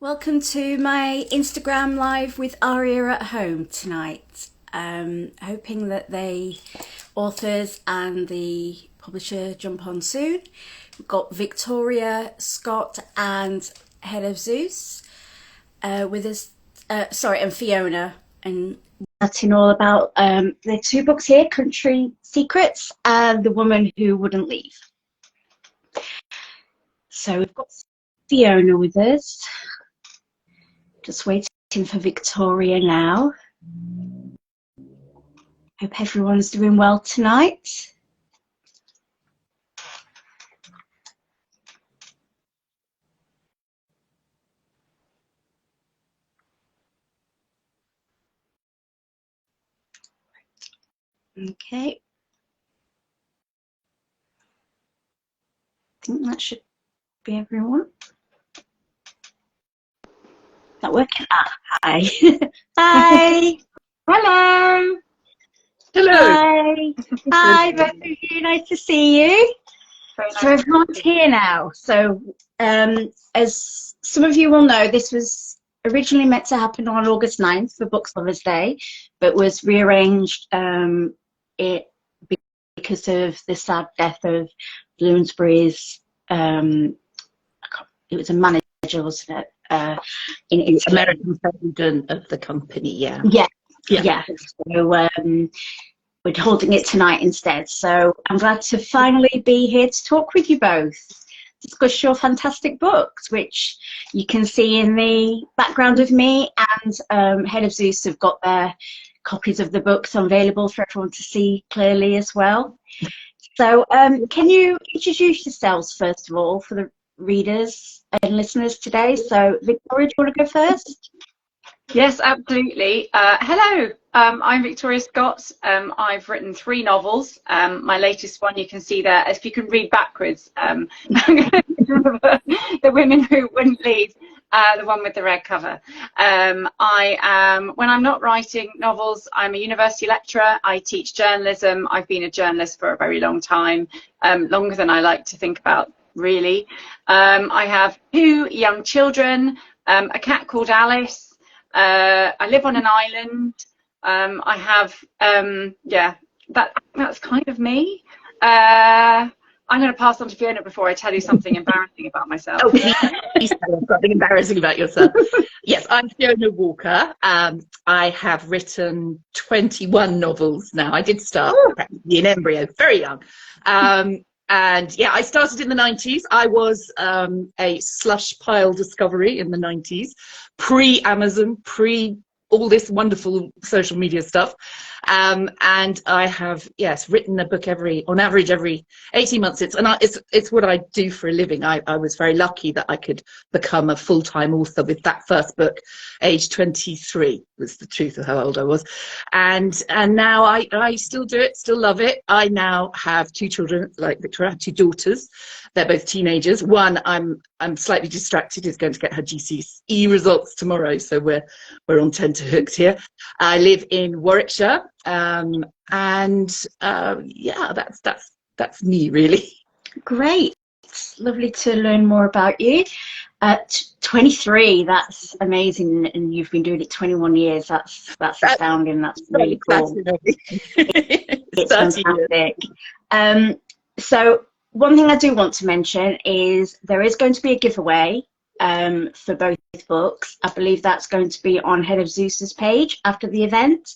Welcome to my Instagram live with Aria at home tonight. Hoping that the authors and the publisher jump on soon. We've got Victoria, Scott and Head of Zeus with us, and Fiona, and chatting all about the two books here, Country Secrets and The Woman Who Wouldn't Leave. So we've got Fiona with us. Just waiting for Victoria now. Hope everyone's doing well tonight. Okay. I think that should be everyone. Not working. Hi. Hi. Hello. Hello. Hi. Hi, both of you. Nice to see you. So everyone's here now. So as some of you will know, this was originally meant to happen on August 9th for Books Lovers Day, but was rearranged because of the sad death of Bloomsbury's, it was a manager, wasn't it? In American president of the company, yeah. Yeah. So we're holding it tonight instead. So I'm glad to finally be here to talk with you both, discuss your fantastic books, which you can see in the background of me, and Head of Zeus have got their copies of the books available for everyone to see clearly as well. So can you introduce yourselves first of all for the readers and listeners today? So Victoria, do you want to go first? Yes, absolutely. Hello, I'm Victoria Scott. I've written 3 novels. My latest one you can see there, if you can read backwards, The Women Who Wouldn't Leave, the one with the red cover. When I'm not writing novels, I'm a university lecturer. I teach journalism. I've been a journalist for a very long time, longer than I like to think about, really. I have 2 young children, a cat called Alice. I live on an island. I have, that's kind of me. I'm going to pass on to Fiona before I tell you something embarrassing about myself. Oh, please tell us something embarrassing about yourself. Yes, I'm Fiona Walker. I have written 21 novels now. I did start practically in embryo, very young. And yeah, I started in the 90s. I was a slush pile discovery in the 90s, pre-Amazon, pre all this wonderful social media stuff. And I have, yes, written a book on average every 18 months. It's what I do for a living. I was very lucky that I could become a full-time author with that first book, age 23 was the truth of how old I was. And now I still do it, still love it. I now have 2 children, like Victoria, I have 2 daughters. They're both teenagers. One, I'm slightly distracted, is going to get her GCSE results tomorrow, so we're on tenterhooks here. I live in Warwickshire, yeah, that's me really. Great, lovely to learn more about you. At 23, that's amazing, and you've been doing it 21 years. That's astounding. That's really cool. It's fantastic. So one thing I do want to mention is there is going to be a giveaway for both books. I believe that's going to be on Head of Zeus's page after the event.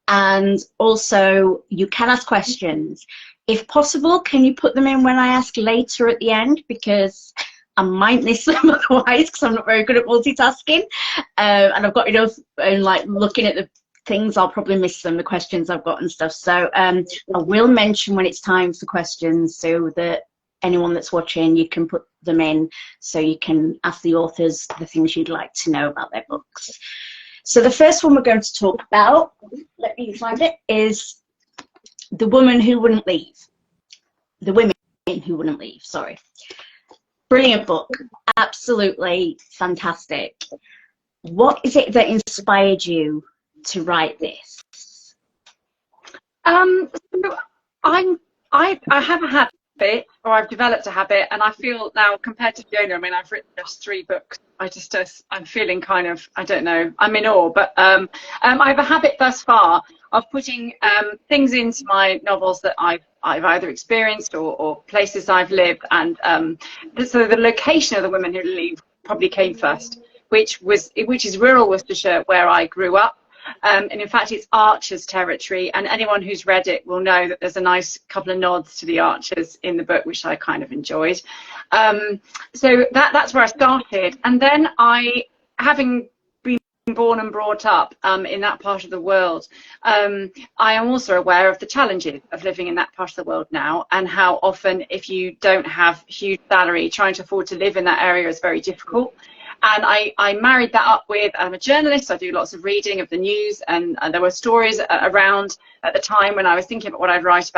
And also you can ask questions. If possible, can you put them in when I ask later at the end, because I might miss them otherwise, because I'm not very good at multitasking. And I've got enough, and like looking at the things, I'll probably miss them, the questions I've got and stuff. So I will mention when it's time for questions, so that anyone that's watching, you can put them in, so you can ask the authors the things you'd like to know about their books. So the first one we're going to talk about, let me find it, is The Woman Who Wouldn't Leave. The Women Who Wouldn't Leave, sorry. Brilliant book, absolutely fantastic. What is it that inspired you to write this? So I have had habit, or I've developed a habit, and I feel now, compared to Fiona, I mean, I've written just 3 books. I'm feeling kind of, I don't know, I'm in awe, but I have a habit thus far of putting things into my novels that I've either experienced or places I've lived, and so the location of the women who leave probably came first, which is rural Worcestershire, where I grew up. And in fact, it's Archers territory, and anyone who's read it will know that there's a nice couple of nods to the Archers in the book, which I kind of enjoyed. So that's where I started, and then having been born and brought up in that part of the world, I am also aware of the challenges of living in that part of the world now, and how often, if you don't have huge salary, trying to afford to live in that area is very difficult. And I married that up with, I'm a journalist, I do lots of reading of the news, and there were stories around at the time when I was thinking about what I'd write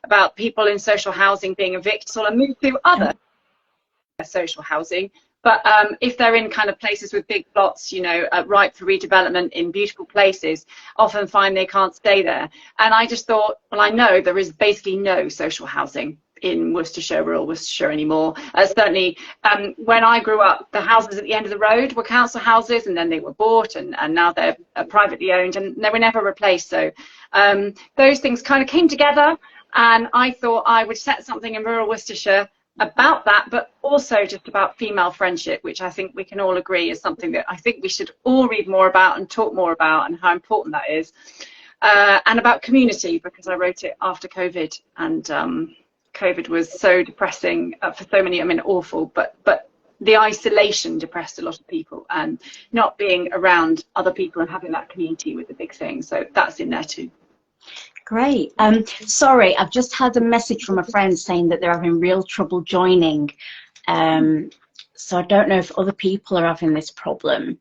about people in social housing being evicted. So I moved to other social housing, but if they're in kind of places with big plots, you know, ripe for redevelopment in beautiful places, often find they can't stay there. And I just thought, well, I know there is basically no social housing in Worcestershire, rural Worcestershire anymore. Certainly when I grew up, the houses at the end of the road were council houses, and then they were bought, and now they're privately owned, and they were never replaced. So those things kind of came together, and I thought I would set something in rural Worcestershire about that, but also just about female friendship, which I think we can all agree is something that I think we should all read more about and talk more about, and how important that is. And about community, because I wrote it after COVID, and COVID was so depressing for so many. I mean, awful, but the isolation depressed a lot of people, and not being around other people and having that community was a big thing. So that's in there too. Great. Sorry, I've just had a message from a friend saying that they're having real trouble joining. So I don't know if other people are having this problem.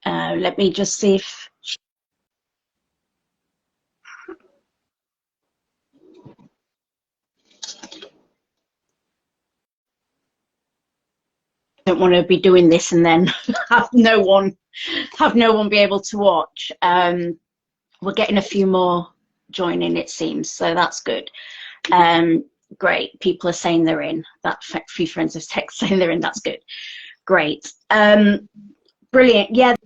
Let me just see if... I don't want to be doing this and then have no one be able to watch. We're getting a few more joining, it seems, so that's good. Great, people are saying they're in. That few friends have text saying they're in. That's good. Great. Brilliant. Yeah,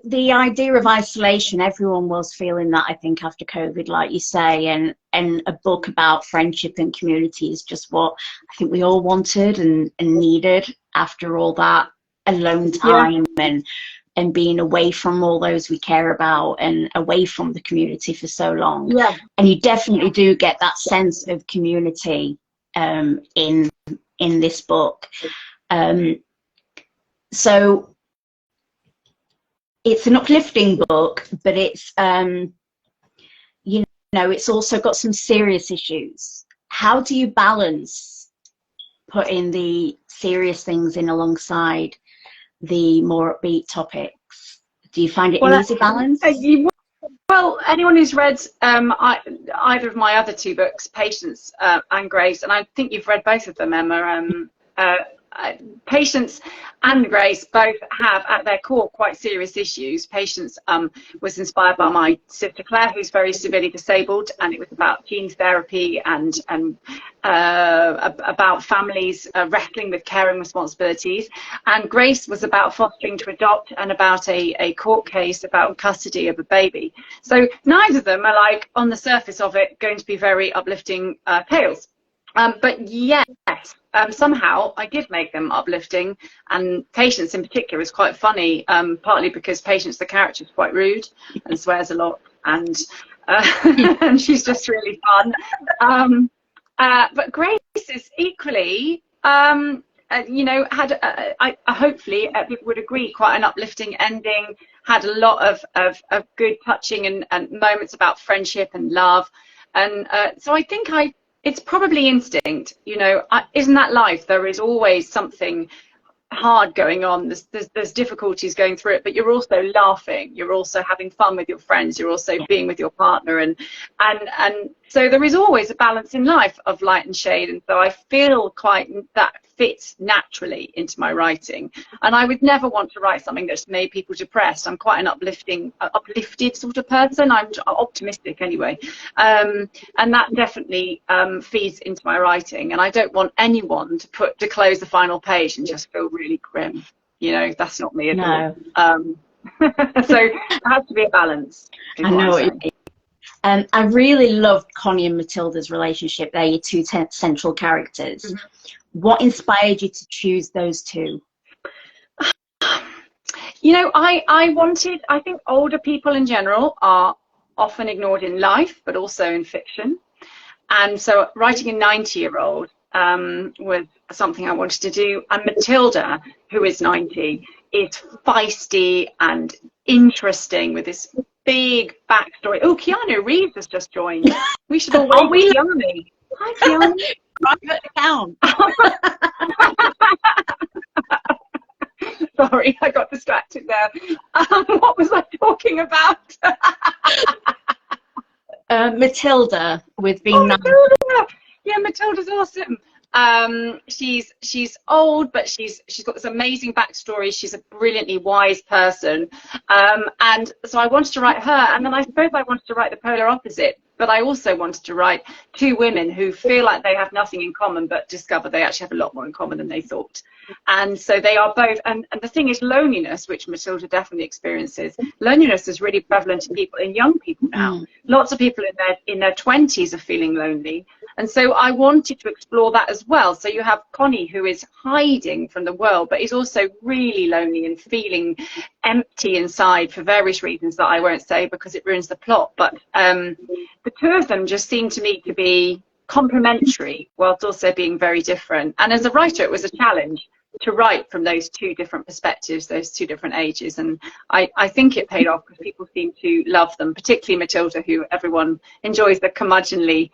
the idea of isolation, everyone was feeling that, I think, after COVID, like you say, and a book about friendship and community is just what I think we all wanted and needed after all that alone time, and being away from all those we care about and away from the community for so long. Yeah. And you definitely do get that sense of community in this book. So it's an uplifting book, but it's you know, it's also got some serious issues. How do you balance putting the serious things in alongside the more upbeat topics? Do you find it an easy balance? Well, anyone who's read either of my other 2 books, Patience and Grace, and I think you've read both of them, Emma, Patience and Grace both have at their core quite serious issues. Patience was inspired by my sister Claire, who's very severely disabled, and it was about gene therapy and about families wrestling with caring responsibilities. And Grace was about fostering to adopt, and about a court case about custody of a baby. So neither of them are, like, on the surface of it, going to be very uplifting tales. But yes, somehow I did make them uplifting, and Patience in particular is quite funny, partly because Patience, the character, is quite rude and swears a lot, and and she's just really fun. But Grace is equally, you know, had hopefully people would agree, quite an uplifting ending. Had a lot of good touching and moments about friendship and love, and so I think it's probably instinct, you know. Isn't that life? There is always something hard going on. There's difficulties going through it, but you're also laughing. You're also having fun with your friends. You're also being with your partner, and so there is always a balance in life of light and shade. And so I feel quite that fit naturally into my writing. And I would never want to write something that's made people depressed. I'm quite an uplifted sort of person. I'm optimistic anyway. And that definitely feeds into my writing. And I don't want anyone to close the final page and just feel really grim. You know, that's not me at all. So it has to be a balance. I know. I really loved Connie and Matilda's relationship. They're your two central characters. Mm-hmm. What inspired you to choose those two? You know, I think older people in general are often ignored in life, but also in fiction. And so writing a 90-year-old was something I wanted to do. And Matilda, who is 90, is feisty and interesting with this big backstory. Oh, Keanu Reeves has just joined. We should all wait for Keanu. Hi, Keanu. Private account. Sorry, I got distracted there. What was I talking about? Matilda with being Matilda. Yeah, Matilda's awesome. She's old, but she's got this amazing backstory. She's a brilliantly wise person, and so I wanted to write her. And then I suppose I wanted to write the polar opposite. But I also wanted to write two women who feel like they have nothing in common, but discover they actually have a lot more in common than they thought. And so they are both. And the thing is, loneliness, which Matilda definitely experiences, loneliness is really prevalent in young people now. Lots of people in their 20s are feeling lonely. And so I wanted to explore that as well. So you have Connie, who is hiding from the world, but is also really lonely and feeling empty inside for various reasons that I won't say because it ruins the plot. But the two of them just seem to me to be complementary whilst also being very different. And as a writer, it was a challenge to write from those two different perspectives, those two different ages. And I think it paid off because people seem to love them, particularly Matilda, who everyone enjoys the curmudgeonly,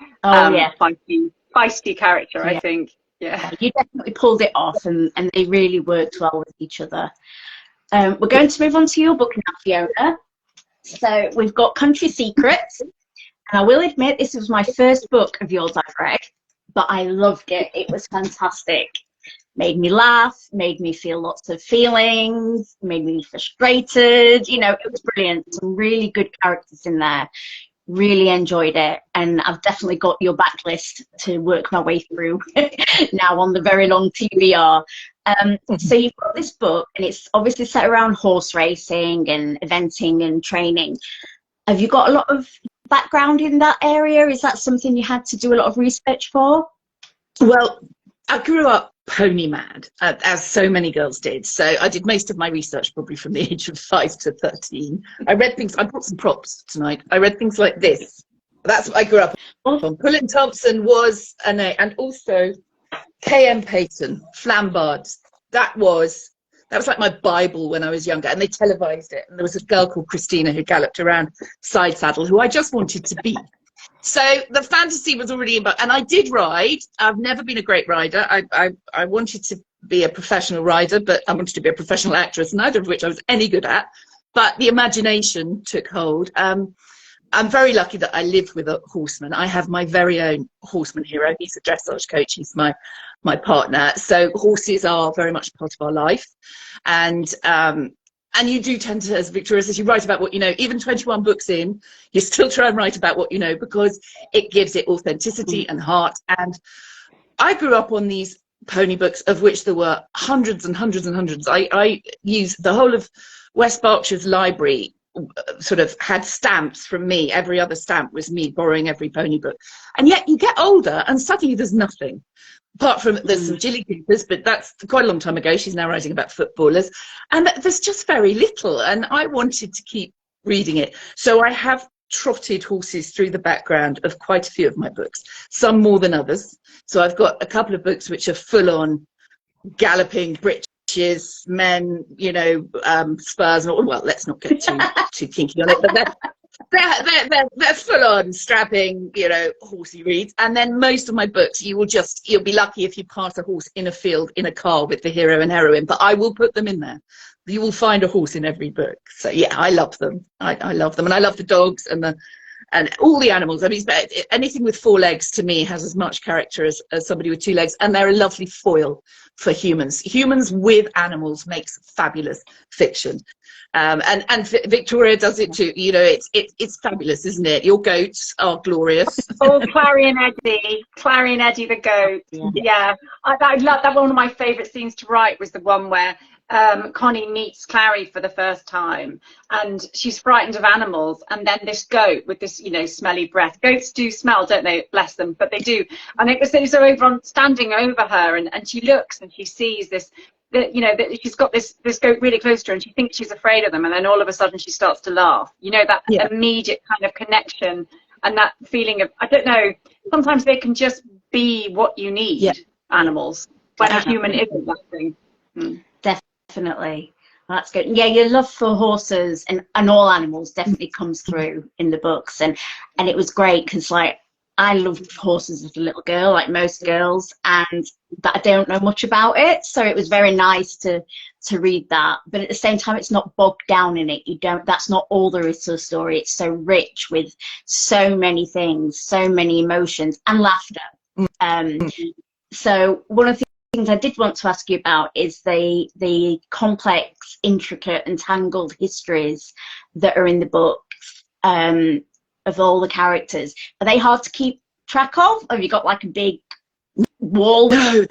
feisty character, I think. Yeah. You definitely pulled it off, and they really worked well with each other. We're going to move on to your book now, Fiona. So we've got Country Secrets. And I will admit, this was my first book of yours I've read, but I loved it. It was fantastic. Made me laugh, made me feel lots of feelings, made me frustrated. You know, it was brilliant. Some really good characters in there. Really enjoyed it. And I've definitely got your backlist to work my way through now on the very long TBR. So you've got this book, and it's obviously set around horse racing and eventing and training. Have you got a lot of background in that area? Is that something you had to do a lot of research for? Well, I grew up pony mad, as so many girls did. So I did most of my research probably from the age of 5 to 13. I read things, I brought some props tonight. I read things like this. That's what I grew up on. Pullen Thompson was and also K.M. Payton, Flambard. That was like my Bible when I was younger, and they televised it. And there was a girl called Christina who galloped around side saddle, who I just wanted to be. So the fantasy was already about, and I did ride. I've never been a great rider. I wanted to be a professional rider, but I wanted to be a professional actress, neither of which I was any good at. But the imagination took hold. I'm very lucky that I lived with a horseman. I have my very own horseman hero. He's a dressage coach. He's my partner. So horses are very much part of our life. And you do tend to, as Victoria says, you write about what you know. Even 21 books in, you still try and write about what you know because it gives it authenticity and heart. And I grew up on these pony books, of which there were hundreds and hundreds and hundreds. I used the whole of West Berkshire's library, sort of had stamps from me. Every other stamp was me borrowing every pony book. And yet you get older and suddenly there's nothing. Apart from there's some Jilly Coopers, but that's quite a long time ago. She's now writing about footballers. And there's just very little. And I wanted to keep reading it. So I have trotted horses through the background of quite a few of my books, some more than others. So I've got a couple of books which are full on galloping breeches, men, you know, spurs and all. Well, let's not get too kinky on it, but they're full on strapping, you know, horsey reads. And then most of my books, you'll be lucky if you pass a horse in a field in a car with the hero and heroine, but I will put them in there. You will find a horse in every book. So yeah, I love them. I love them, and I love the dogs and and all the animals. I mean, anything with 4 legs to me has as much character as somebody with 2 legs, and they're a lovely foil for humans. Humans with animals makes fabulous fiction. And Victoria does it too. You know, it's fabulous, isn't it? Your goats are glorious. Oh, Clary and Eddie the goat. Yeah. I love that. One of my favourite scenes to write was the one where Connie meets Clary for the first time, and she's frightened of animals, and then this goat with this, you know, smelly breath. Goats do smell, don't they? Bless them, but they do. And it was so standing over her, and she looks and she sees this. That, you know, that she's got this goat really close to her, and she thinks she's afraid of them, and then all of a sudden she starts to laugh. You know, that immediate kind of connection and that feeling of, I don't know, sometimes they can just be what you need, animals, when a human isn't that thing. Definitely. That's good. Yeah, your love for horses and all animals definitely comes through in the books, and it was great because, like, I loved horses as a little girl, like most girls, but I don't know much about it, so it was very nice to read that. But at the same time, it's not bogged down in it. That's not all there is to the story. It's so rich with so many things, so many emotions, and laughter. So one of the things I did want to ask you about is the complex, intricate, and tangled histories that are in the books. Of all the characters, are they hard to keep track of? Have you got like a big wall? No,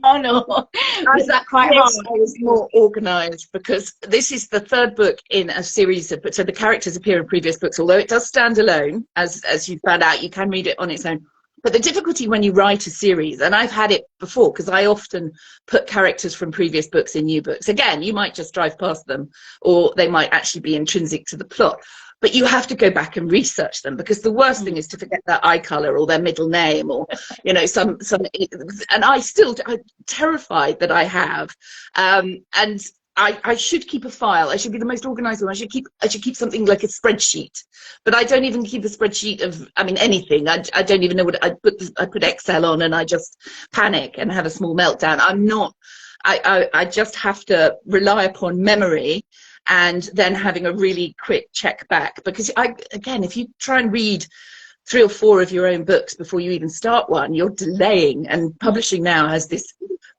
no. Was that quite hard? I was more organised because this is the 3rd book in a series of books. So the characters appear in previous books, although it does stand alone, as you found out. You can read it on its own. But the difficulty when you write a series, and I've had it before because I often put characters from previous books in new books. Again, you might just drive past them, or they might actually be intrinsic to the plot. But you have to go back and research them, because the worst thing is to forget their eye colour or their middle name, or, you know, some, and I'm terrified that I have. And I should keep a file. I should be the most organised one. I should keep something like a spreadsheet, but I don't even keep a spreadsheet of, I mean, anything. I don't even know what I put Excel on, and I just panic and have a small meltdown. I just have to rely upon memory, and then having a really quick check back, because again, if you try and read 3 or 4 of your own books before you even start one, you're delaying. And publishing now has this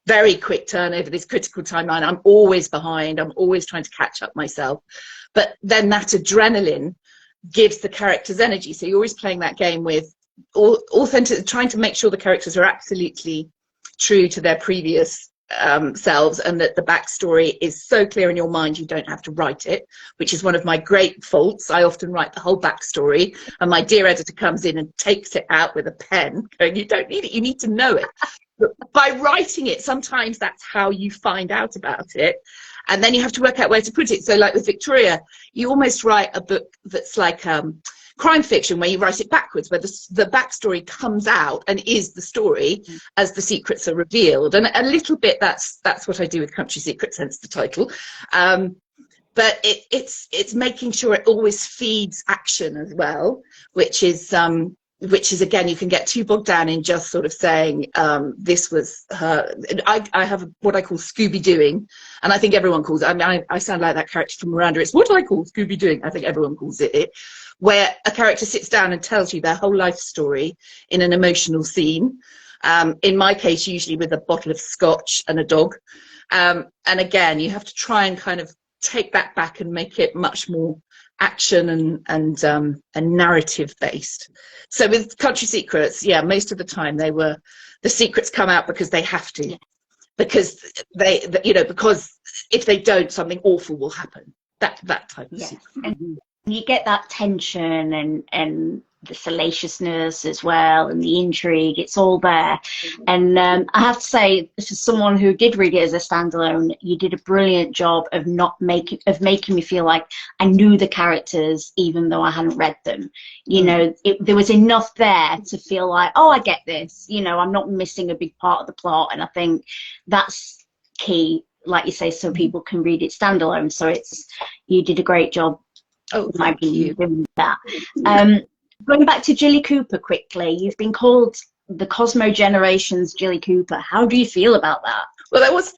very quick turnover, this critical timeline. I'm always behind. I'm always trying to catch up myself. But then that adrenaline gives the characters energy. So you're always playing that game with authentic, trying to make sure the characters are absolutely true to their previous selves, and that the backstory is so clear in your mind you don't have to write it, which is one of my great faults. I often write the whole backstory, and my dear editor comes in and takes it out with a pen, going, you don't need it, you need to know it. But by writing it, sometimes that's how you find out about it, and then you have to work out where to put it. So like with Victoria, you almost write a book that's like crime fiction, where you write it backwards, where the backstory comes out and is the story as the secrets are revealed. And a little bit that's what I do with Country Secrets, hence the title. But it's making sure it always feeds action as well, which is again, you can get too bogged down in just sort of saying this was her. I have what I call Scooby-Dooing, and I think everyone calls it. I mean, I sound like that character from Miranda. It's what I call Scooby-Dooing. I think everyone calls it. Where a character sits down and tells you their whole life story in an emotional scene. In my case, usually with a bottle of scotch and a dog. And again, you have to try and kind of take that back and make it much more action and narrative based. So with Country Secrets, yeah, most of the time the secrets come out because they have to, because because if they don't, something awful will happen. That type of secret. And you get that tension and the salaciousness as well, and the intrigue. It's all there. And I have to say, for someone who did read it as a standalone, you did a brilliant job of making me feel like I knew the characters even though I hadn't read them. You know, there was enough there to feel like, oh, I get this. You know, I'm not missing a big part of the plot, and I think that's key, like you say, so people can read it standalone. So you did a great job. Oh, thank you. Doing that. Going back to Jilly Cooper quickly, you've been called the Cosmo Generation's Jilly Cooper. How do you feel about that? Well, that was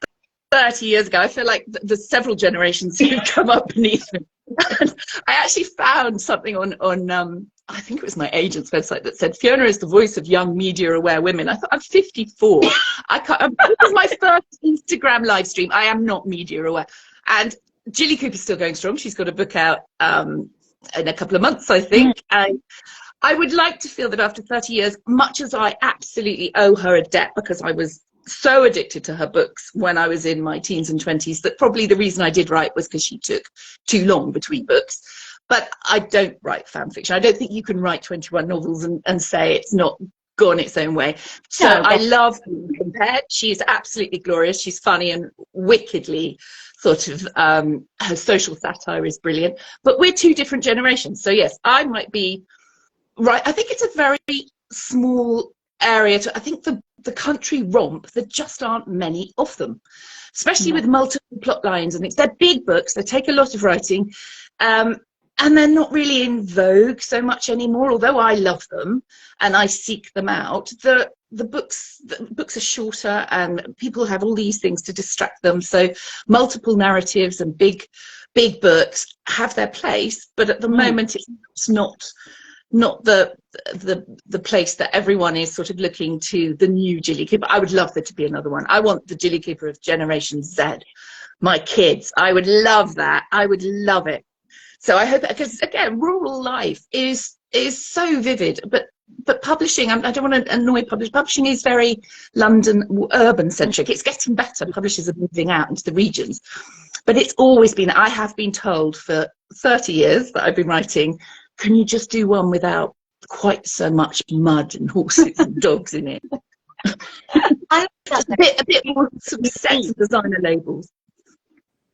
30 years ago. I feel like there's several generations who've come up beneath me. I actually found something on I think it was my agent's website that said Fiona is the voice of young media aware women. I thought, I'm 54. I can't. This is my first Instagram live stream. I am not media aware. And Jilly Cooper's still going strong. She's got a book out in a couple of months, I think. And I would like to feel that after 30 years, much as I absolutely owe her a debt because I was so addicted to her books when I was in my teens and 20s, that probably the reason I did write was because she took too long between books. But I don't write fan fiction. I don't think you can write 21 novels and say it's not gone its own way. So no, I love being compared. She's absolutely glorious. She's funny and wickedly sort of, her social satire is brilliant. But we're two different generations. So yes, I might be right. I think it's a very small area. I think the country romp, there just aren't many of them, especially with multiple plot lines and things. They're big books. They take a lot of writing. And they're not really in vogue so much anymore, although I love them and I seek them out. The books are shorter and people have all these things to distract them. So multiple narratives and big books have their place, but at the moment it's not the place that everyone is sort of looking to the new Jilly Cooper. I would love there to be another one. I want the Jilly Cooper of Generation Z. My kids, I would love that. I would love it. So I hope, because again, rural life is so vivid, but publishing, I don't want to annoy publishing. Publishing is very London urban centric. It's getting better. Publishers are moving out into the regions, but it's always been, I have been told for 30 years that I've been writing, can you just do one without quite so much mud and horses and dogs in it? a bit more sort of set and designer labels.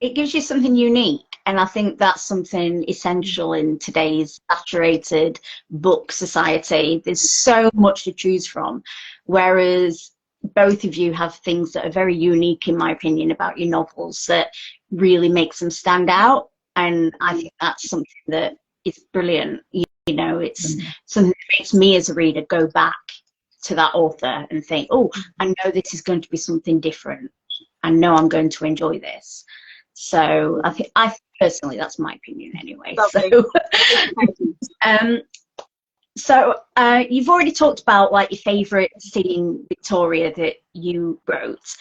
It gives you something unique. And I think that's something essential in today's saturated book society. There's so much to choose from, whereas both of you have things that are very unique, in my opinion, about your novels that really makes them stand out. And I think that's something that is brilliant. You know, it's something that makes me as a reader go back to that author and think, oh, I know this is going to be something different. I know I'm going to enjoy this. So I personally, that's my opinion anyway. So, you've already talked about like your favourite scene, Victoria, that you wrote.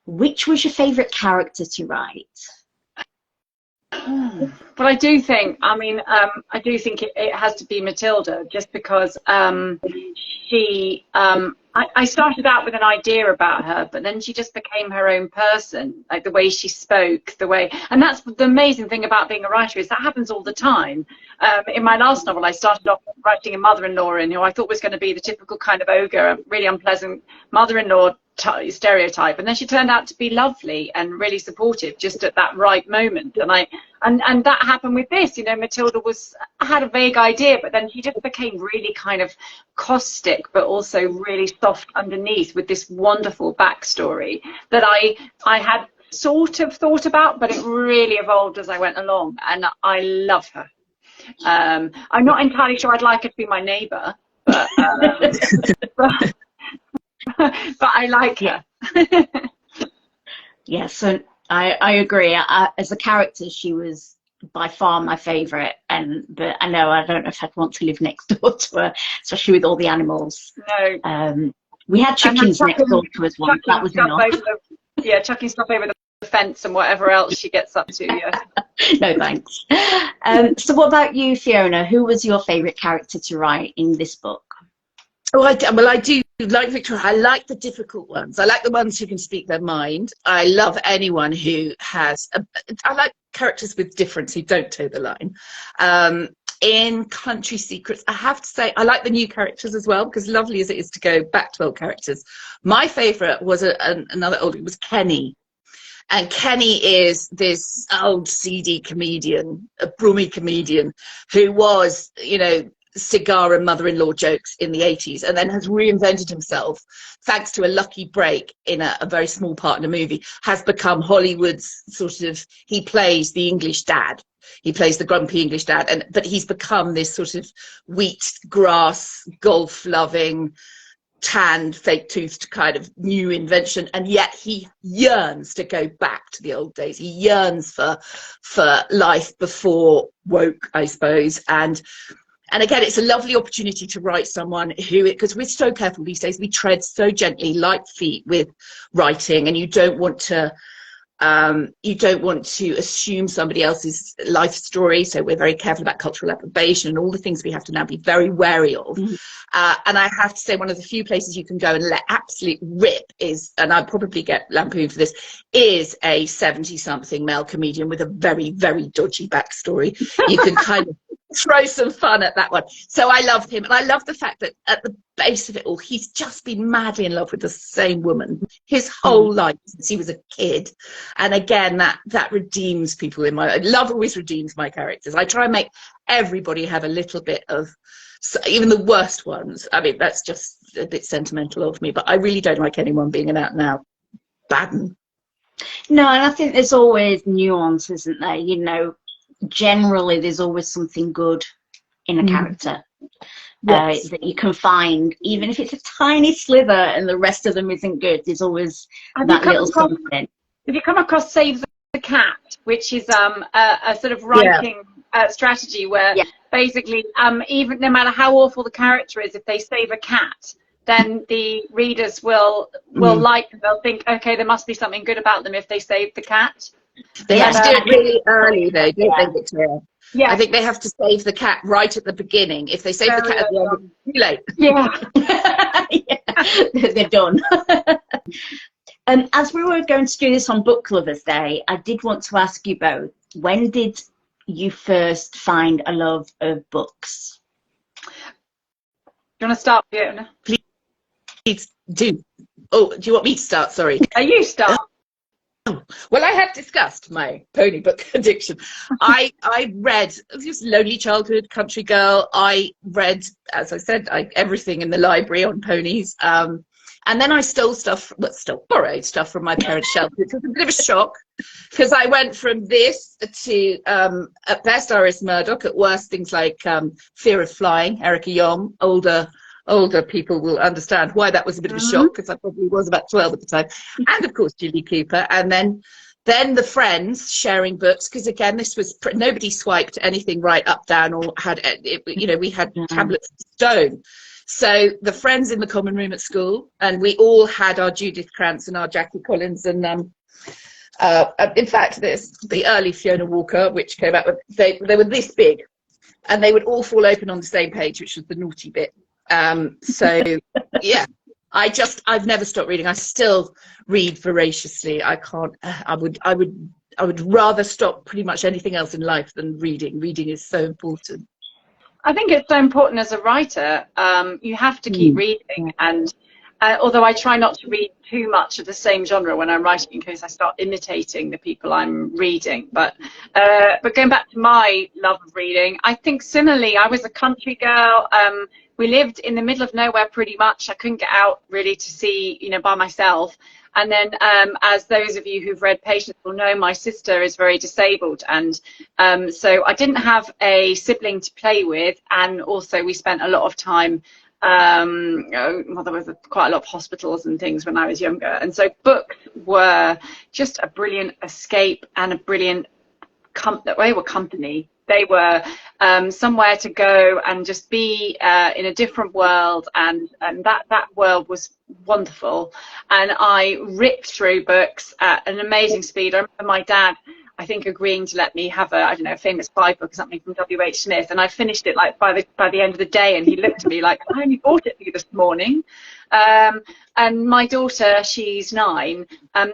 Which was your favourite character to write? But I do think, I do think it has to be Matilda, just because she, I started out with an idea about her, but then she just became her own person, like the way she spoke, and that's the amazing thing about being a writer, is that happens all the time. In my last novel, I started off writing a mother-in-law in who I thought was going to be the typical kind of ogre, really unpleasant mother-in-law stereotype, and then she turned out to be lovely and really supportive just at that right moment. And that happened with this. You know, Matilda had a vague idea, but then she just became really kind of caustic, but also really soft underneath, with this wonderful backstory that I had sort of thought about, but it really evolved as I went along, and I love her. I'm not entirely sure I'd like her to be my neighbour, but but I like her. Yes, so I agree. As a character, she was by far my favourite, but I don't know if I'd want to live next door to her, especially with all the animals. No. We had chickens next door to us once. That was enough. Chucking stuff over the fence and whatever else she gets up to. Yeah. No thanks. So what about you, Fiona? Who was your favourite character to write in this book? Oh, I do like Victoria. I like the difficult ones. I like the ones who can speak their mind. I love anyone who has... I like characters with difference who don't toe the line. In Country Secrets, I have to say, I like the new characters as well, because lovely as it is to go back to old characters. My favourite was another old... It was Kenny. And Kenny is this old seedy comedian, a brummy comedian, who was, you know, cigar and mother-in-law jokes in the 80s, and then has reinvented himself thanks to a lucky break in a very small part in a movie, has become Hollywood's sort of, he plays the English dad. He plays the grumpy English dad, but he's become this sort of wheat grass, golf-loving, tanned, fake-toothed kind of new invention, and yet he yearns to go back to the old days. He yearns for life before woke, I suppose, and And again, it's a lovely opportunity to write someone who, because we're so careful these days, we tread so gently, light feet with writing, and you don't want to assume somebody else's life story. So we're very careful about cultural appropriation and all the things we have to now be very wary of. And I have to say, one of the few places you can go and let absolute rip is, and I'd probably get lampooned for this, is a 70-something male comedian with a very, very dodgy backstory. You can kind of throw some fun at that one. So I loved him, and I love the fact that at the base of it all, he's just been madly in love with the same woman his whole life since he was a kid. And again, that redeems people in my love. Always redeems my characters. I try and make everybody have a little bit of, even the worst ones. I mean, that's just a bit sentimental of me, but I really don't like anyone being an out and out bad un. No, and I think there's always nuance, isn't there? You know, generally there's always something good in a character. Yes. That you can find, even if it's a tiny slither and the rest of them isn't good. There's always that little something. If you come across Save the Cat, which is a sort of writing strategy where basically even no matter how awful the character is, if they save a cat, then the readers will like them. They'll think, okay, there must be something good about them if they save the cat. They have to do it really early, though, don't they, Victoria? Yeah. I think they have to save the cat right at the beginning. If they save the cat at the end, it's too late. Yeah. They're done. As we were going to do this on Book Lovers Day, I did want to ask you both, when did you first find a love of books? Do you want to start, Fiona? Please do. Oh, do you want me to start? Sorry. You start. Well, I have discussed my pony book addiction. I read, just lonely childhood, country girl. I read, as I said, everything in the library on ponies. And then I borrowed stuff from my parents' shelf, which was a bit of a shock, because I went from this to, at best, Iris Murdoch, at worst, things like Fear of Flying, Erica Yong. Older people will understand why that was a bit of a shock, because I probably was about 12 at the time. And of course, Julie Cooper. And then the friends sharing books, because again, this was, nobody swiped anything right, up, down, or had, we had tablets of stone. So the friends in the common room at school, and we all had our Judith Krantz and our Jackie Collins. And in fact, the early Fiona Walker, which came out with, they were this big, and they would all fall open on the same page, which was the naughty bit. So yeah, I've never stopped reading. I still read voraciously. I would rather stop pretty much anything else in life than reading. Reading is so important. I think it's so important as a writer. You have to keep reading, and although I try not to read too much of the same genre when I'm writing, in case I start imitating the people I'm reading. But going back to my love of reading, I think similarly, I was a country girl. We lived in the middle of nowhere pretty much. I couldn't get out really to see, by myself. And then as those of you who've read Patience will know, my sister is very disabled. And so I didn't have a sibling to play with. And also we spent a lot of time, there was quite a lot of hospitals and things when I was younger. And so books were just a brilliant escape and a brilliant company. They were somewhere to go and just be in a different world, and that world was wonderful. And I ripped through books at an amazing speed. I remember my dad, I think, agreeing to let me have a famous 5 book or something from W.H. Smith, and I finished it like by the end of the day, and he looked at me like, I only bought it for you this morning. And my daughter, she's 9,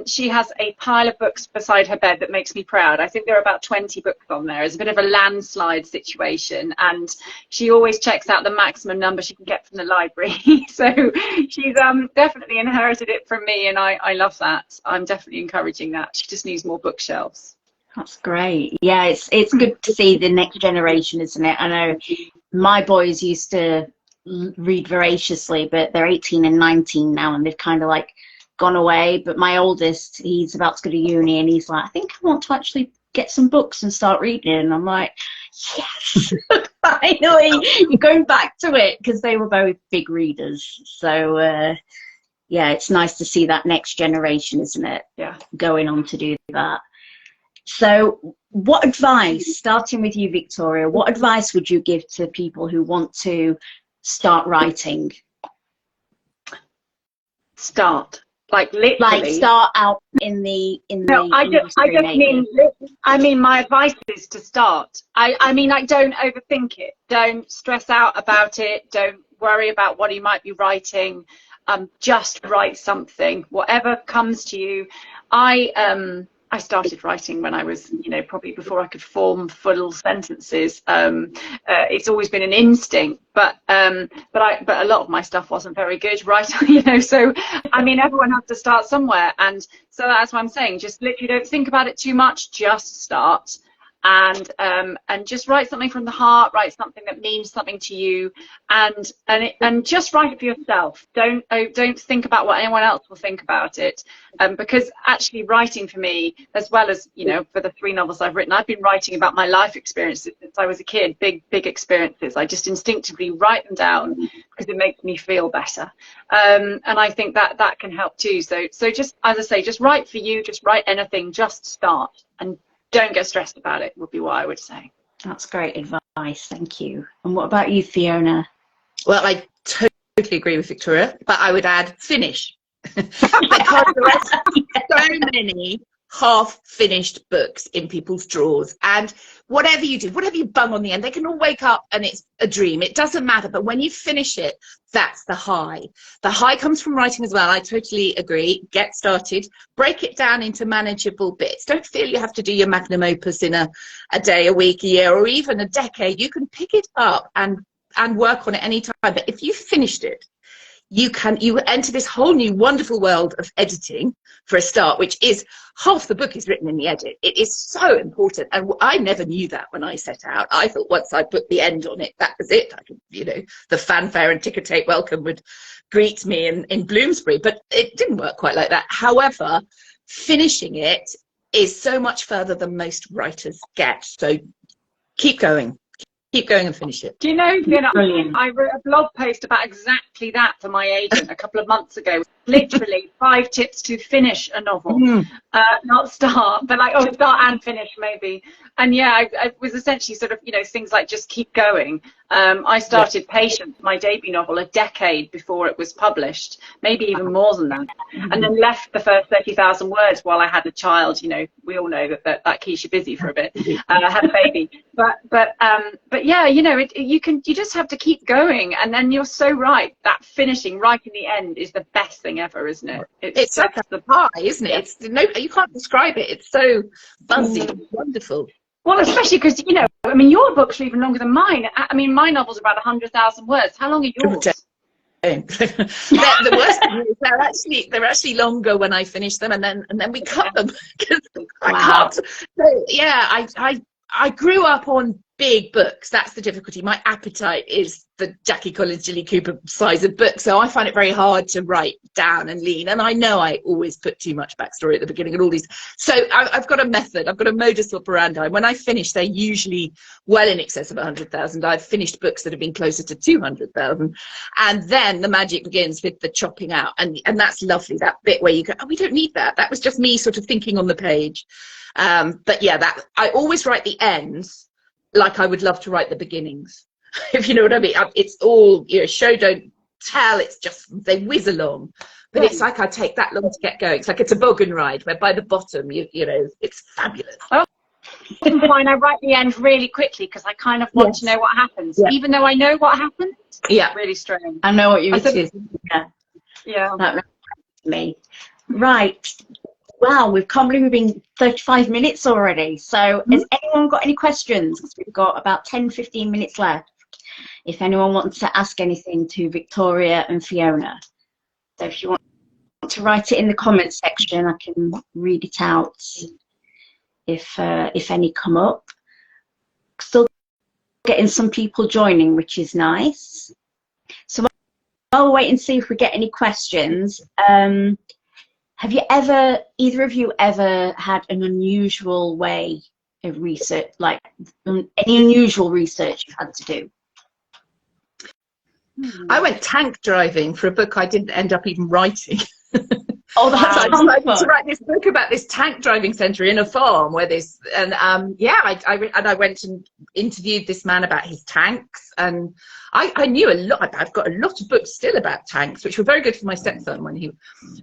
she has a pile of books beside her bed that makes me proud. I think there are about 20 books on there. It's a bit of a landslide situation, and she always checks out the maximum number she can get from the library. So she's definitely inherited it from me, and I love that. I'm definitely encouraging that. She just needs more bookshelves. That's great. Yeah, it's good to see the next generation, isn't it? I know my boys used to read voraciously, but they're 18 and 19 now, and they've kind of like gone away. But my oldest, he's about to go to uni, and he's like, I think I want to actually get some books and start reading. And I'm like, yes, finally, you're going back to it, because they were both big readers. So yeah, it's nice to see that next generation, isn't it? Yeah, going on to do that. So what advice, starting with you, Victoria, what advice would you give to people who want to start writing? Start. Like literally. Like start out in the industry, I mean, my advice is to start. I mean, like, don't overthink it. Don't stress out about it. Don't worry about what you might be writing. Just write something, whatever comes to you. I started writing when I was, you know, probably before I could form full sentences. It's always been an instinct, but a lot of my stuff wasn't very good, right? You know, so I mean, everyone has to start somewhere, and so that's what I'm saying. Just literally don't think about it too much. Just start. And just write something from the heart, write something that means something to you, and just write it for yourself. Don't think about what anyone else will think about it, because actually writing for me, as well as, you know, for the 3 novels I've written, I've been writing about my life experiences since I was a kid, big experiences. I just instinctively write them down because it makes me feel better, and I think that can help too. So just, as I say, just write for you, just write anything, just start, and don't get stressed about it, would be what I would say. That's great advice, thank you. And what about you, Fiona? Well, I totally agree with Victoria, but I would add finish. Because there are so many half-finished books in people's drawers, and whatever you do, whatever you bung on the end, they can all wake up and it's a dream. It doesn't matter, but when you finish it, that's the high. The high comes from writing as well. I totally agree. Get started, break it down into manageable bits. Don't feel you have to do your magnum opus in a day, a week, a year, or even a decade. You can pick it up and work on it any time. But if you finished it, you enter this whole new wonderful world of editing, for a start, which is half the book is written in the edit. It is so important, and I never knew that when I set out. I thought once I put the end on it, that was it. I could, you know, the fanfare and ticker tape welcome would greet me in Bloomsbury, but it didn't work quite like that. However, finishing it is so much further than most writers get. So keep going and finish it. Do you know, I wrote a blog post about exactly that for my agent a couple of months ago. Literally 5 tips to finish a novel, not start, but like start and finish maybe. And yeah, I was essentially sort of, you know, things like just keep going. I started Patience, my debut novel, a decade before it was published, maybe even more than that, and then left the first 30,000 words while I had a child. You know, we all know that keeps you busy for a bit. I had a baby, but yeah, you know, you just have to keep going, and then you're so right. That finishing right in the end is the best thing ever, isn't it? It's like the pie, isn't it? Yeah. You can't describe it. It's so buzzy, wonderful. Well, especially because, you know, I mean, your books are even longer than mine. I mean, my novels are about 100,000 words. How long are yours? The worst thing is they're actually longer when I finish them, and then we cut them because I can't. So, yeah, I grew up on big books. That's the difficulty. My appetite is the Jackie Collins, Jilly Cooper size of book, so I find it very hard to write down and lean. And I know I always put too much backstory at the beginning and all these. So I've got a method. I've got a modus operandi. When I finish, they're usually well in excess of 100,000. I've finished books that have been closer to 200,000, and then the magic begins with the chopping out, and that's lovely. That bit where you go, oh, we don't need that. That was just me sort of thinking on the page. But yeah, that I always write the ends like I would love to write the beginnings, if you know what I mean. It's all, you know, show don't tell. It's just they whiz along, but it's like I take that long to get going. It's like a toboggan ride where by the bottom, you know, it's fabulous. Oh, fine. I write the end really quickly because I kind of want to know what happens, even though I know what happens. Yeah, really strange. I know what you mean. Yeah, that reminds me. Right. Wow, can't believe we've been 35 minutes already. So has anyone got any questions? We've got about 10-15 minutes left. If anyone wants to ask anything to Victoria and Fiona. So if you want to write it in the comments section, I can read it out if any come up. Still getting some people joining, which is nice. So I'll wait and see if we get any questions. Have you either of you ever had an unusual way of research, like any unusual research you've had to do? I went tank driving for a book I didn't end up even writing. Oh, that's I decided to write this book about this tank driving centre in a farm where this, and I went and interviewed this man about his tanks, and I knew a lot. I've got a lot of books still about tanks, which were very good for my stepson when he.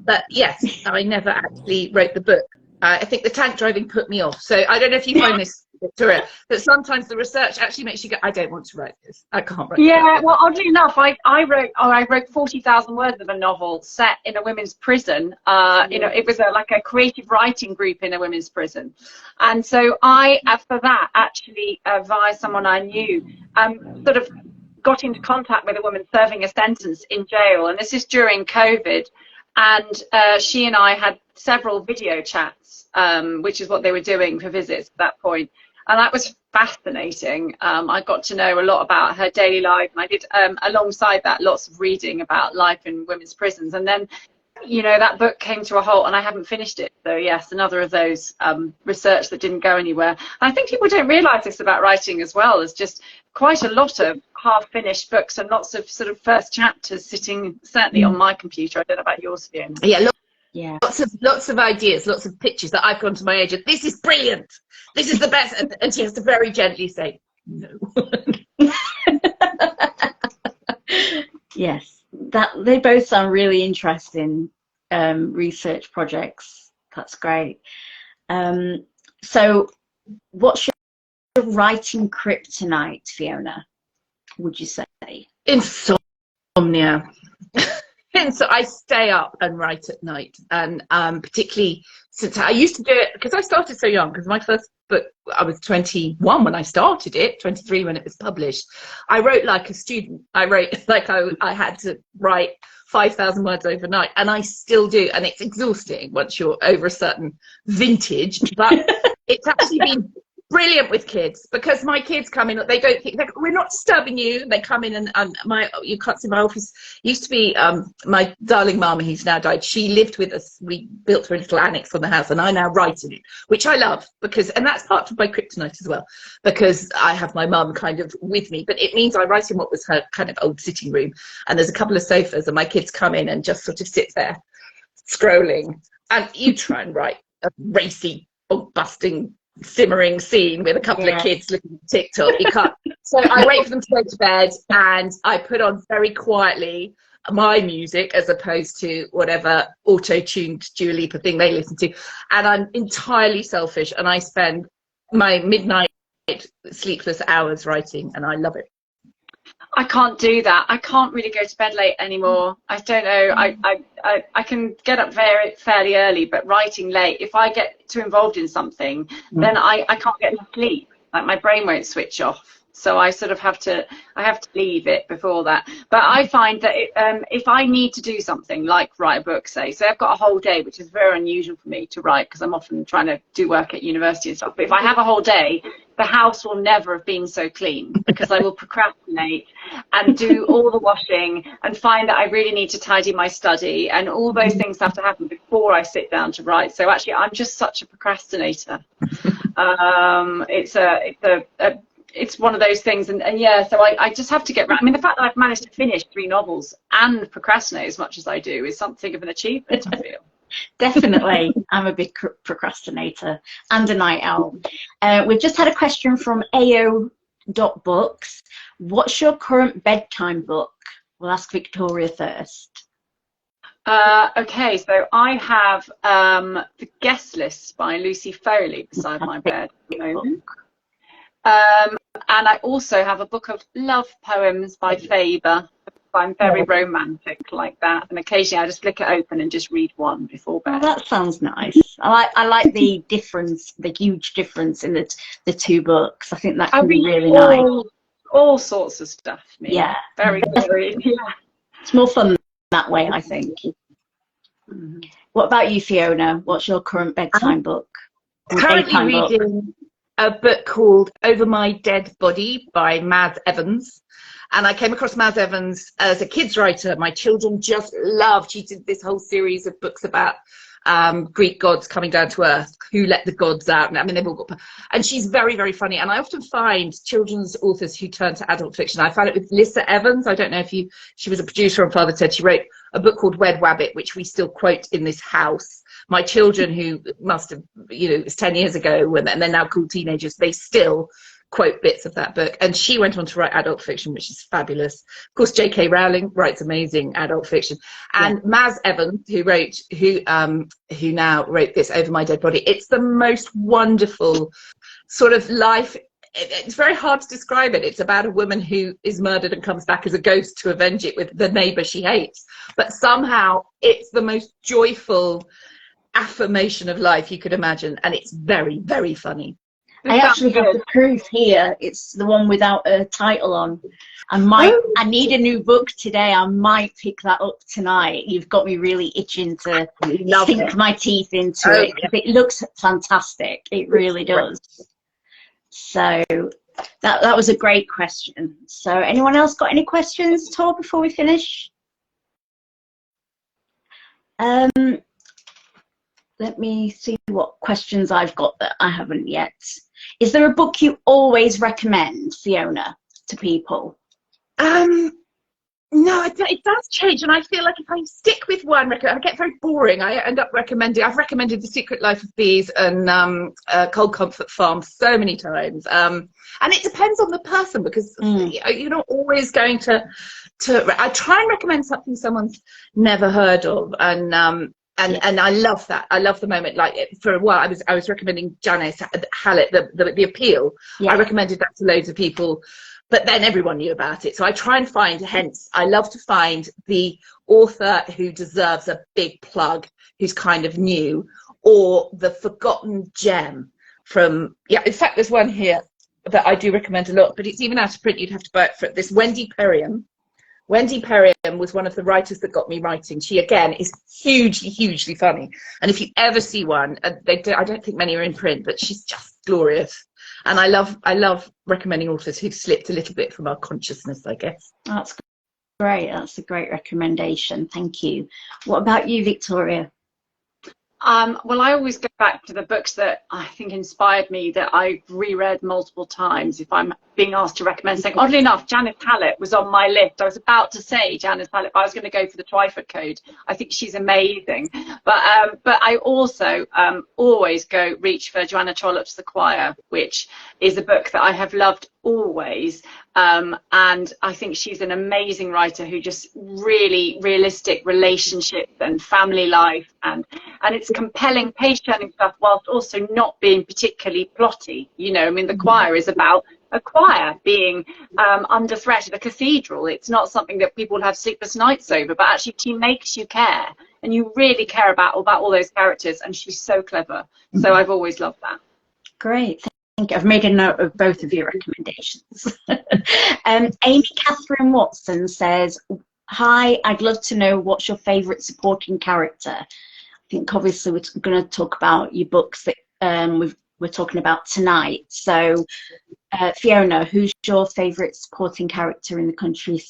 But yes, I never actually wrote the book. I think the tank driving put me off. So I don't know if you find this, Victoria, that sometimes the research actually makes you go, I don't want to write this. I can't write. Yeah, well, oddly enough, I wrote 40,000 words of a novel set in a women's prison. It was like a creative writing group in a women's prison, and so I, for that, actually via someone I knew, sort of got into contact with a woman serving a sentence in jail, and this is during COVID, and she and I had several video chats, which is what they were doing for visits at that point. And that was fascinating. I got to know a lot about her daily life, and I did, alongside that, lots of reading about life in women's prisons. And then, that book came to a halt, and I haven't finished it. So yes, another of those research that didn't go anywhere. And I think people don't realise this about writing as well. There's just quite a lot of half-finished books and lots of sort of first chapters sitting, certainly on my computer. I don't know about yours, Fiona. Yeah, look. Yeah, lots of ideas, lots of pictures that I've gone to my agent. This is brilliant. This is the best, and she has to very gently say no. Yes, they both sound really interesting research projects. That's great. So, what's your writing kryptonite, Fiona? Would you say? Insomnia. So I stay up and write at night, and particularly since I used to do it because I started so young, because my first book, I was 21 when I started it, 23 when it was published. I wrote like a student. I wrote like I had to write 5,000 words overnight, and I still do, and it's exhausting once you're over a certain vintage, but it's actually been brilliant with kids, because my kids come in, they don't think, we're not disturbing you. They come in, and you can't see my office used to be, my darling mum, who's now died, she lived with us. We built her a little annex on the house, and I now write in it, which I love, and that's part of my kryptonite as well, because I have my mum kind of with me, but it means I write in what was her kind of old sitting room, and there's a couple of sofas, and my kids come in and just sort of sit there scrolling, and you try and write a racy, busting, simmering scene with a couple of kids looking at TikTok. You can't. So I wait for them to go to bed, and I put on very quietly my music as opposed to whatever auto-tuned Dua Lipa thing they listen to. And I'm entirely selfish, and I spend my midnight sleepless hours writing, and I love it. I can't do that. I can't really go to bed late anymore. I don't know. I can get up fairly early, but writing late, if I get too involved in something, then I can't get to sleep. Like, my brain won't switch off. So I sort of have to leave it before that. But I find that if I need to do something like write a book, say I've got a whole day, which is very unusual for me to write, because I'm often trying to do work at university and stuff. But if I have a whole day, the house will never have been so clean, because I will procrastinate and do all the washing and find that I really need to tidy my study, and all those things have to happen before I sit down to write. So actually, I'm just such a procrastinator. It's one of those things, and yeah, so I just have to get around. I mean, the fact that I've managed to finish 3 novels and procrastinate as much as I do is something of an achievement, I feel. Definitely. I'm a big procrastinator and a night owl. We've just had a question from AO.books. What's your current bedtime book? We'll ask Victoria first. Okay, so I have The Guest List by Lucy Foley beside my bed at the moment. And I also have a book of love poems by Faber. I'm very romantic like that, and occasionally I just flick it open and just read one before bed. Oh, that sounds nice. I like the difference, the huge difference in the 2 books. I think that can be really nice. All sorts of stuff. Yeah. Very, very, yeah. It's more fun that way, I think. What about you, Fiona? What's your current bedtime book? Currently reading a book called Over My Dead Body by Maz Evans. And I came across Maz Evans as a kids writer. My children just loved. She did this whole series of books about Greek gods coming down to earth, who let the gods out. And I mean, they've all got, and she's very, very funny. And I often find children's authors who turn to adult fiction. I found it with Lissa Evans. I don't know if she was a producer on Father Ted. She wrote a book called Wed Wabbit, which we still quote in this house. My children, who must have, you know, it was 10 years ago, and they're now called teenagers, they still quote bits of that book. And she went on to write adult fiction, which is fabulous. Of course, J.K. Rowling writes amazing adult fiction. And Maz Evans, who now wrote this, Over My Dead Body, it's the most wonderful sort of life. It's very hard to describe it. It's about a woman who is murdered and comes back as a ghost to avenge it with the neighbor she hates. But somehow it's the most joyful affirmation of life you could imagine. And it's very, very funny. I actually have the proof here. It's the one without a title on. I need a new book today. I might pick that up tonight. You've got me really itching to sink my teeth into it, because it looks fantastic. It really does. So that was a great question. So anyone else got any questions at all before we finish? Let me see what questions I've got that I haven't yet. Is there a book you always recommend, Fiona, to people? No, it does change, and I feel like if I stick with one, I get very boring. I end up recommending. I've recommended The Secret Life of Bees and Cold Comfort Farm so many times, and it depends on the person, because you're not always going to. I try and recommend something someone's never heard of, and I love that. I love the moment. Like, for a while, I was recommending Janice Hallett, the Appeal. I recommended that to loads of people, but then everyone knew about it. So I try and find, hence, I love to find the author who deserves a big plug, who's kind of new, or the forgotten gem from, in fact, there's one here that I do recommend a lot, but it's even out of print. You'd have to buy it for this. Wendy Perriam. Wendy Perriam was one of the writers that got me writing. She, again, is hugely, hugely funny. And if you ever see one, I don't think many are in print, but she's just glorious. And I love recommending authors who've slipped a little bit from our consciousness, I guess. That's great. That's a great recommendation. Thank you. What about you, Victoria? Well, I always go back to the books that I think inspired me, that I've reread multiple times if I'm being asked to recommend something. Oddly enough, Janice Hallett was on my list. I was about to say Janice Hallett, but I was going to go for the Twyford Code. I think she's amazing. But I also always reach for Joanna Trollope's The Choir, which is a book that I have loved always. And I think she's an amazing writer who just really realistic relationships and family life, and it's compelling page turning stuff whilst also not being particularly plotty. You know, I mean, The Choir is about a choir being under threat at a cathedral. It's not something that people have sleepless nights over, but actually she makes you care, and you really care about all those characters, and she's so clever. So I've always loved that. Great. Thank you. I've made a note of both of your recommendations. Amy Catherine Watson says, hi, I'd love to know what's your favourite supporting character. I think obviously we're going to talk about your books that we're talking about tonight. So Fiona, who's your favourite supporting character in Country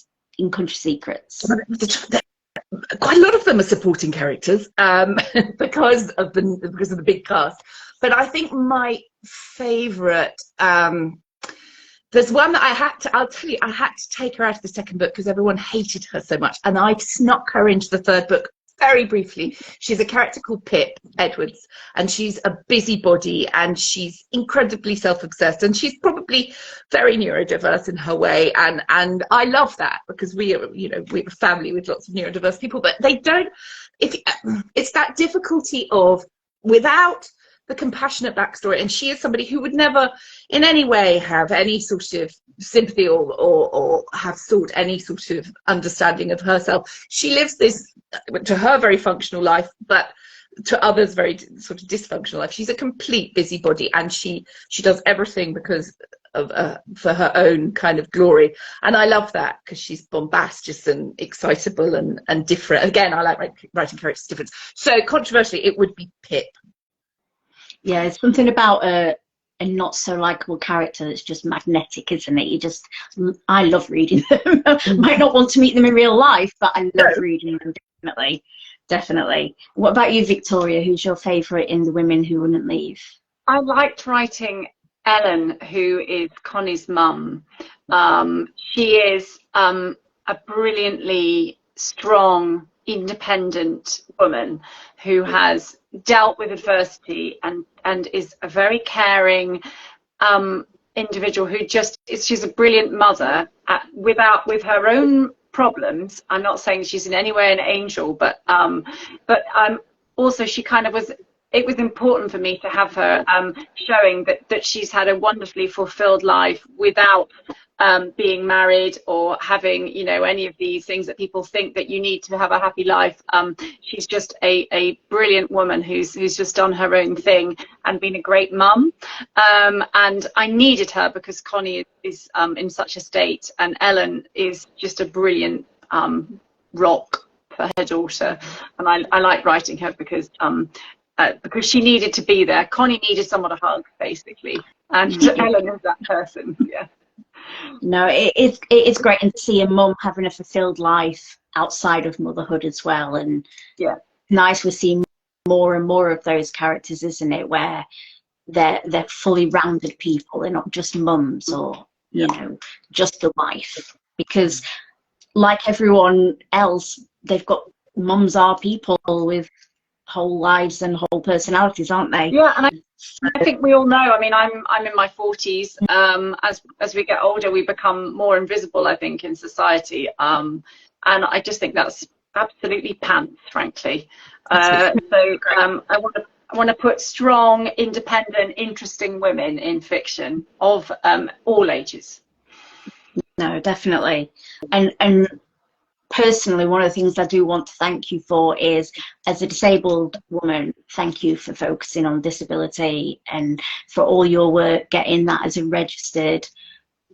Secrets? Quite a lot of them are supporting characters because of the big cast. But I think my favourite, there's one that I'll tell you, I had to take her out of the second book because everyone hated her so much, and I snuck her into the third book very briefly. She's a character called Pip Edwards, and she's a busybody, and she's incredibly self-obsessed, and she's probably very neurodiverse in her way, and I love that, because we're a family with lots of neurodiverse people, but they don't, it's that difficulty of, without the compassionate backstory, and she is somebody who would never in any way have any sort of sympathy or have sought any sort of understanding of herself. She lives this, to her, very functional life, but to others very sort of dysfunctional life. She's a complete busybody, and she does everything because of for her own kind of glory, and I love that, because she's bombastic and excitable and different. Again, I like writing characters different. So controversially, it would be Pip. Yeah, it's something about a not so likable character that's just magnetic, isn't it? I love reading them. Might not want to meet them in real life, but I love reading them, definitely. What about you, Victoria? Who's your favourite in The Women Who Wouldn't Leave? I liked writing Ellen, who is Connie's mum. She is a brilliantly strong, independent woman who has dealt with adversity and is a very caring individual who she's a brilliant mother with her own problems. I'm not saying she's in any way an angel, but also she kind of was. It was important for me to have her showing that she's had a wonderfully fulfilled life without being married or having, you know, any of these things that people think that you need to have a happy life. She's just a brilliant woman who's just done her own thing and been a great mum. And I needed her because Connie is in such a state, and Ellen is just a brilliant rock for her daughter. And I like writing her because she needed to be there. Connie needed someone to hug, basically, and Ellen is that person. Yeah. No, it's great to see a mum having a fulfilled life outside of motherhood as well, and yeah, nice we're seeing more and more of those characters, isn't it? Where they're fully rounded people. They're not just mums or you know just a wife. Because like everyone else, they've got mums are people with whole lives and whole personalities, aren't they? Yeah, and I think we all know. I mean, I'm in my 40s. As we get older, we become more invisible, I think, in society. And I just think that's absolutely pants, frankly. I want to put strong, independent, interesting women in fiction of all ages. No, definitely. And personally, one of the things I do want to thank you for is, as a disabled woman, thank you for focusing on disability and for all your work getting that as a registered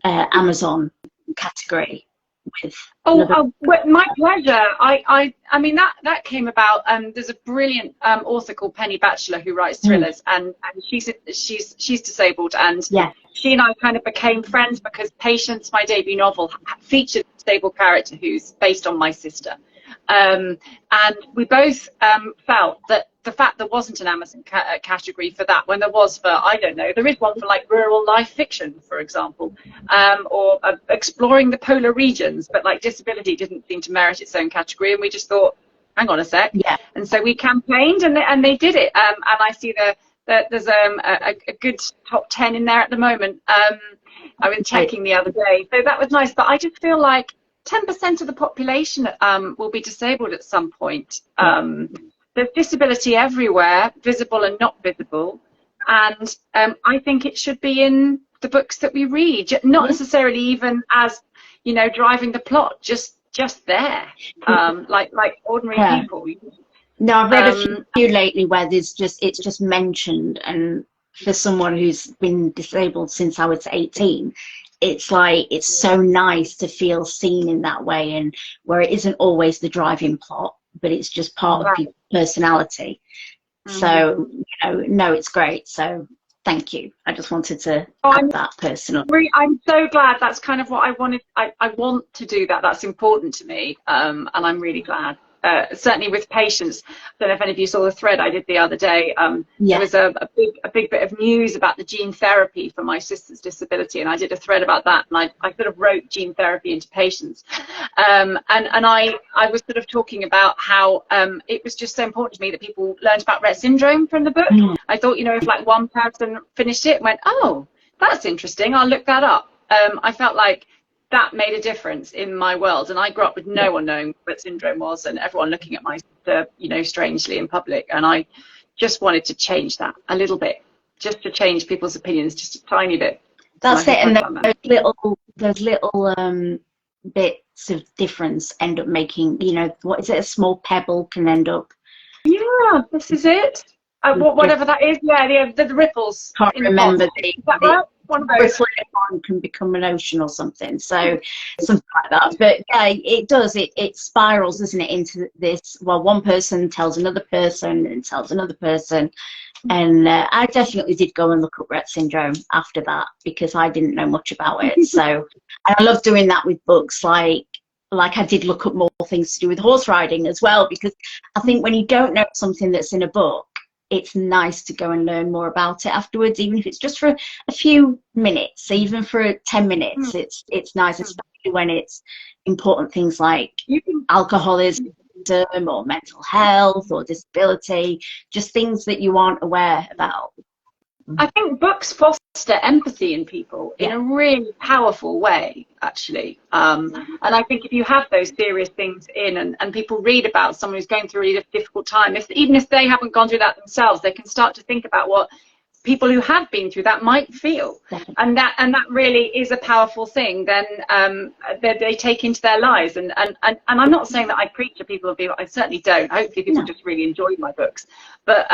Amazon category. My pleasure. I mean that came about. There's a brilliant author called Penny Batchelor who writes thrillers, and she's disabled, and she and I kind of became friends because Patience, my debut novel, featured a disabled character who's based on my sister, and we both felt that the fact there wasn't an Amazon category for that, when there was for, I don't know, there is one for like rural life fiction, for example, or exploring the polar regions, but like disability didn't seem to merit its own category, and we just thought, hang on a sec, and so we campaigned, and they did it, and I see there's a good top 10 in there at the moment. I was checking the other day, so that was nice, but I just feel like 10% of the population will be disabled at some point. There's disability everywhere, visible and not visible, and I think it should be in the books that we read, not necessarily even as, you know, driving the plot, just there, like ordinary people. No, I've read a few lately where it's just mentioned, and for someone who's been disabled since I was 18, it's like it's so nice to feel seen in that way, and where it isn't always the driving plot, but it's just part of people's personality. So, you know, no, it's great. So thank you. I just wanted to add that personally. I'm so glad. That's kind of what I wanted. I want to do that. That's important to me. And I'm really glad. Certainly with Patience. I don't know if any of you saw the thread I did the other day. There was a big bit of news about the gene therapy for my sister's disability, and I did a thread about that, and I sort of wrote gene therapy into Patience. And I was sort of talking about how it was just so important to me that people learned about Rett syndrome from the book. I thought, you know, if like one person finished it and went, oh, that's interesting, I'll look that up. I felt like that made a difference in my world, and I grew up with no one knowing what syndrome was, and everyone looking at my sister, you know, strangely in public, and I just wanted to change that a little bit, just to change people's opinions just a tiny bit. That's it, and those little bits of difference end up making, you know, what is it, a small pebble can end up. Yeah, this is it. Whatever that is, the ripples. Can't remember is that right? One of those can become an ocean or something, so something like that. But yeah, it does. It spirals, doesn't it, into this? Well, one person tells another person and tells another person, and I definitely did go and look up Rett syndrome after that because I didn't know much about it. So, and I love doing that with books, like I did look up more things to do with horse riding as well, because I think when you don't know something that's in a book, it's nice to go and learn more about it afterwards, even if it's just for a few minutes, even for 10 minutes. It's nice, especially when it's important things like alcoholism or mental health or disability, just things that you aren't aware about. I think books foster empathy in people in a really powerful way, actually. And I think if you have those serious things in, and people read about someone who's going through a really difficult time, even if they haven't gone through that themselves, they can start to think about what people who have been through that might feel. And that really is a powerful thing then they take into their lives. And I'm not saying that I preach to people, I certainly don't. Hopefully people just really enjoy my books, but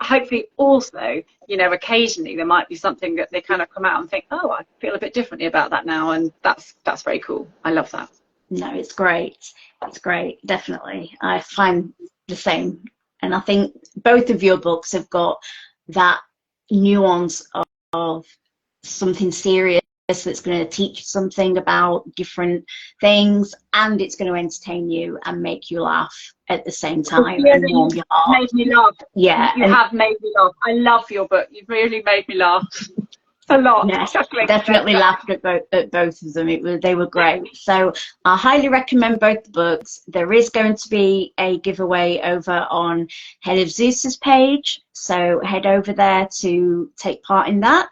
hopefully also, you know, occasionally there might be something that they kind of come out and think, oh, I feel a bit differently about that now, and that's very cool. I love that. No, it's great. It's great, definitely. I find the same, and I think both of your books have got that nuance of something serious that's going to teach you something about different things, and it's going to entertain you and make you laugh at the same time. And warm your heart. Made me laugh. Yeah, you have made me laugh. I love your book. You've really made me laugh a lot. Yes, definitely laughed at both of them. They were great. So I highly recommend both the books. There is going to be a giveaway over on Head of Zeus's page, so head over there to take part in that.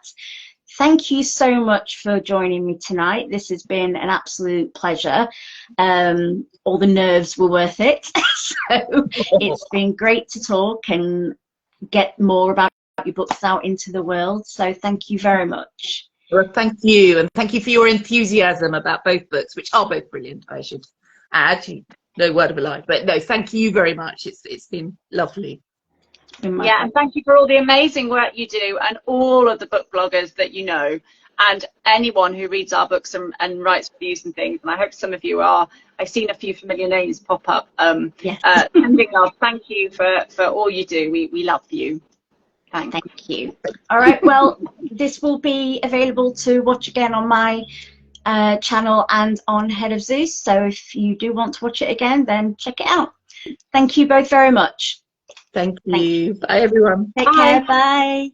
Thank you so much for joining me tonight. This has been an absolute pleasure. All the nerves were worth it. So it's been great to talk and get more about your books out into the world. So thank you very much. Well, thank you, and thank you for your enthusiasm about both books, which are both brilliant, I should add. No word of a lie, but no, thank you very much. It's been lovely. Yeah, and thank you for all the amazing work you do, and all of the book bloggers that you know, and anyone who reads our books and writes reviews and things. And I hope some of you are. I've seen a few familiar names pop up. Sending love. Thank you for all you do. We love you. Thanks. Thank you. All right, well, this will be available to watch again on my channel and on Head of Zeus. So if you do want to watch it again, then check it out. Thank you both very much. Thank you. Bye, everyone. Take care. Bye.